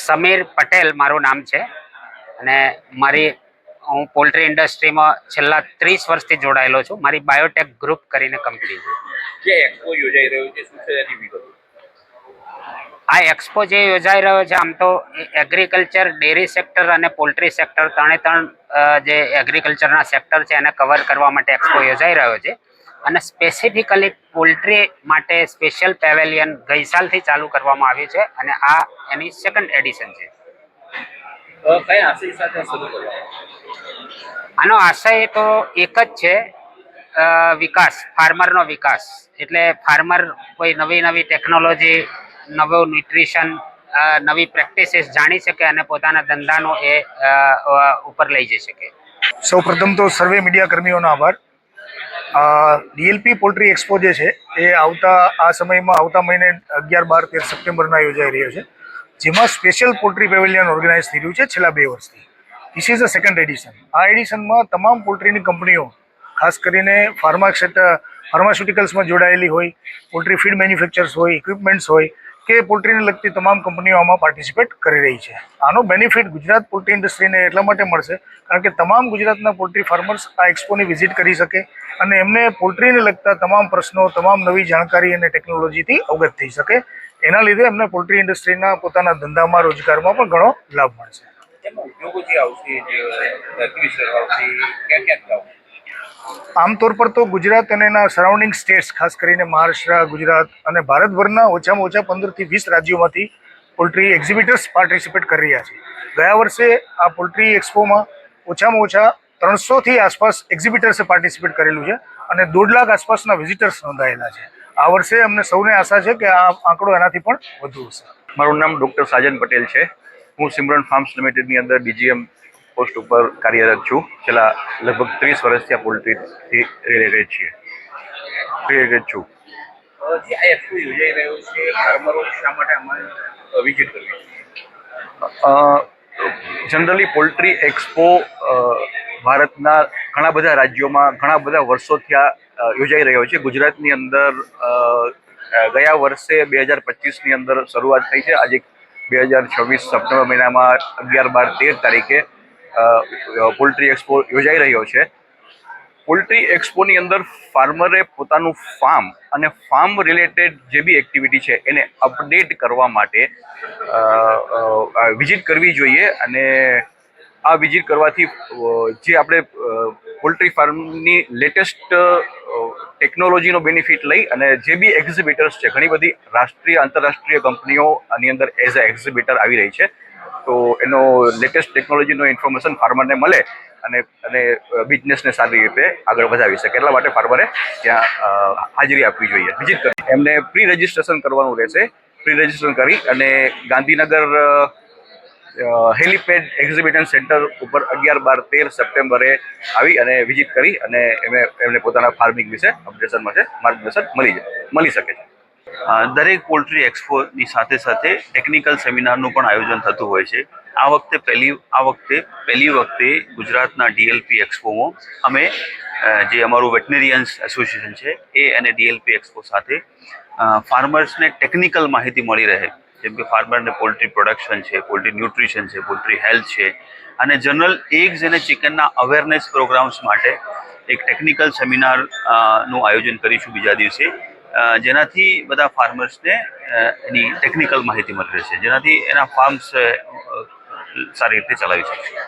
સમીર પટેલ મારું નામ છે અને હું પોલ્ટ્રી ઇન્ડસ્ટ્રીમાં છેલ્લા 30 વર્ષથી જોડાયેલો છું. મારી બાયોટેક ગ્રુપ કરીને કંપની છે. જે એક્સપો યોજાઈ રહ્યો છે શું છે એની વિગતો? આ એક્સપો જે યોજાઈ રહ્યો છે, આમ તો એગ્રીકલ્ચર, ડેરી સેક્ટર અને પોલ્ટ્રી સેક્ટર ત્રણ જે એગ્રીકલ્ચરના સેક્ટર છે એને કવર કરવા માટે એક્સપો યોજાઈ રહ્યો છે. અને સ્પેસિફિકલી પોલ્ટ્રી માટે સ્પેશિયલ પેવેલિયન ગઈ સાલથી ચાલુ કરવામાં આવ્યું છે અને આ એની સેકન્ડ એડિશન છે. કયા આશય સાથે શરૂ કરવામાં? આનો આશય તો એક જ છે, વિકાસ, ફાર્મરનો વિકાસ. એટલે ફાર્મર કોઈ નવી ટેકનોલોજી, નવું ન્યુટ્રિશન, નવી પ્રેક્ટિસીસ જાણી શકે અને પોતાના ધંધાનો એ ઉપર લઈ જઈ શકે. સૌપ્રથમ તો સર્વે મીડિયા કર્મીઓનો આભાર. ડીએલપી પોલ્ટ્રી એક્સપો જે છે એ આવતા મહિને 11, 12, 13 સપ્ટેમ્બરના યોજાઈ રહ્યો છે, જેમાં સ્પેશિયલ પોલ્ટ્રી પેવેલિયન ઓર્ગેનાઇઝ થઈ રહ્યું છે છેલ્લા 2 વર્ષથી. This is a second addition. આ એડિશનમાં તમામ પોલ્ટ્રીની કંપનીઓ, ખાસ કરીને ફાર્માસ્યુટિકલ્સમાં જોડાયેલી હોય, પોલ્ટ્રી ફીડ મેન્યુફેક્ચર્સ હોય, ઇક્વિપમેન્ટ્સ હોય કે પોલ્ટ્રીને લગતી તમામ કંપનીઓ આમાં પાર્ટિસિપેટ કરી રહી છે. આનો બેનિફિટ ગુજરાત પોલ્ટ્રી ઇન્ડસ્ટ્રીને એટલા માટે મળશે કારણ કે તમામ ગુજરાતના પોલ્ટ્રી ફાર્મર્સ આ એક્સપોની વિઝિટ કરી શકે અને એમને પોલ્ટ્રીને લગતા તમામ પ્રશ્નો, તમામ નવી જાણકારી અને ટેકનોલોજીથી અવગત થઈ શકે. એના લીધે એમને પોલ્ટ્રી ઇન્ડસ્ટ્રીના પોતાના ધંધામાં, રોજગારમાં પણ ઘણો લાભ મળશે. ઉદ્યોગો જે આવશે, જે એક્ઝિબિશન આવશે, ક્યાં આવશે? આમતોર પર તો ગુજરાત અને એના સરાઉન્ડિંગ સ્ટેટ્સ, ખાસ કરીને મહારાષ્ટ્ર, ગુજરાત અને ભારતભરના ઓછામાં ઓછા 15 થી 20 રાજ્યોમાંથી પોલ્ટ્રી એક્ઝિબિટર્સ પાર્ટિસિપેટ કરી રહ્યા છે. ગયા વર્ષે આ પોલ્ટ્રી એક્સપોમાં ઓછામાં ઓછા 300થી આસપાસ એક્ઝિબિટર્સે પાર્ટિસિપેટ કરેલું છે અને 1.5 લાખ આસપાસના વિઝિટર્સ નોંધાયેલા છે. આ વર્ષે અમને સૌને આશા છે કે આ આંકડો એનાથી પણ વધુ હશે. મારું નામ ડૉક્ટર સાજન પટેલ છે. હું સિમરન ફાર્મ્સ લિમિટેડની અંદર ડીજીએમ પોસ્ટ ઉપર કાર્યરત છું. છેલ્લા લગભગ 30 વર્ષથી આ પોલ્ટ્રીથી રિલેટેડ છું. જે આ એક્સપો યોજાઈ રહ્યો છે, ફાર્મરો શા માટે અમારે વિઝિટ કરવી? જનરલી પોલ્ટ્રી એક્સપો ભારતના ઘણા બધા રાજ્યોમાં ઘણા બધા વર્ષોથી યોજાઈ રહ્યો છે. ગુજરાતની અંદર ગયા વર્ષે 2025ની અંદર શરૂઆત થઈ છે. આજે 2026 સપ્ટેમ્બર મહિનામાં 11, 12, 13 તારીખે પોલ્ટ્રી એક્સપો યોજાઈ રહ્યો છે. પોલ્ટ્રી એક્સપોની અંદર ફાર્મરે પોતાનું ફાર્મ અને ફાર્મ રિલેટેડ જે બી એક્ટિવિટી છે એને અપડેટ કરવા માટે વિઝિટ કરવી જોઈએ. અને આ વિઝિટ કરવાથી જે આપણે પોલ્ટ્રી ફાર્મની લેટેસ્ટ ટેકનોલોજીનો બેનિફિટ લઈ અને જે બી એક્ઝિબિટર્સ છે, ઘણી બધી રાષ્ટ્રીય, આંતરરાષ્ટ્રીય કંપનીઓ આની અંદર એઝ અ એક્ઝિબિટર આવી રહી છે, તો એનો લેટેસ્ટ ટેકનોલોજીનો ઇન્ફોર્મેશન ફાર્મરને મળે અને બિઝનેસને સારી રીતે આગળ વધાવી શકે. એટલા માટે ફાર્મરે ત્યાં હાજરી આપવી જોઈએ, વિઝિટ કરી. એમને પ્રી રજિસ્ટ્રેશન કરવાનું રહેશે. પ્રી રજિસ્ટ્રેશન કરી અને ગાંધીનગર હેલીપેડ એક્ઝિબિશન સેન્ટર ઉપર 11, 12, 13 સપ્ટેમ્બરે આવી અને વિઝિટ કરી અને એમને પોતાના ફાર્મિંગ વિશે અપડેશન માટે માર્ગદર્શન મળી શકે છે. દરેક પોલ્ટ્રી એક્સપોની સાથે સાથે ટેકનિકલ સેમિનારનું પણ આયોજન થતું હોય છે. આ વખતે પહેલી વખતે ગુજરાતના ડીએલપી એક્સપોમાં અમે જે અમારું વેટનરિયન્સ એસોસિએશન છે એ અને ડીએલપી એક્સપો સાથે ફાર્મર્સને ટેકનિકલ માહિતી મળી રહે, જેમ કે ફાર્મરને પોલ્ટ્રી પ્રોડક્શન છે, પોલ્ટ્રી ન્યુટ્રિશન છે, પોલ્ટ્રી હેલ્થ છે અને જનરલ એગ્સ અને ચિકનના અવેરનેસ પ્રોગ્રામ્સ માટે એક ટેકનિકલ સેમિનારનું આયોજન કરીશું બીજા દિવસે, જેનાથી બધા ફાર્મર્સને એની ટેકનિકલ માહિતી મળી રહેશે, જેનાથી એના ફાર્મ્સ સારી રીતે ચલાવી શકશે.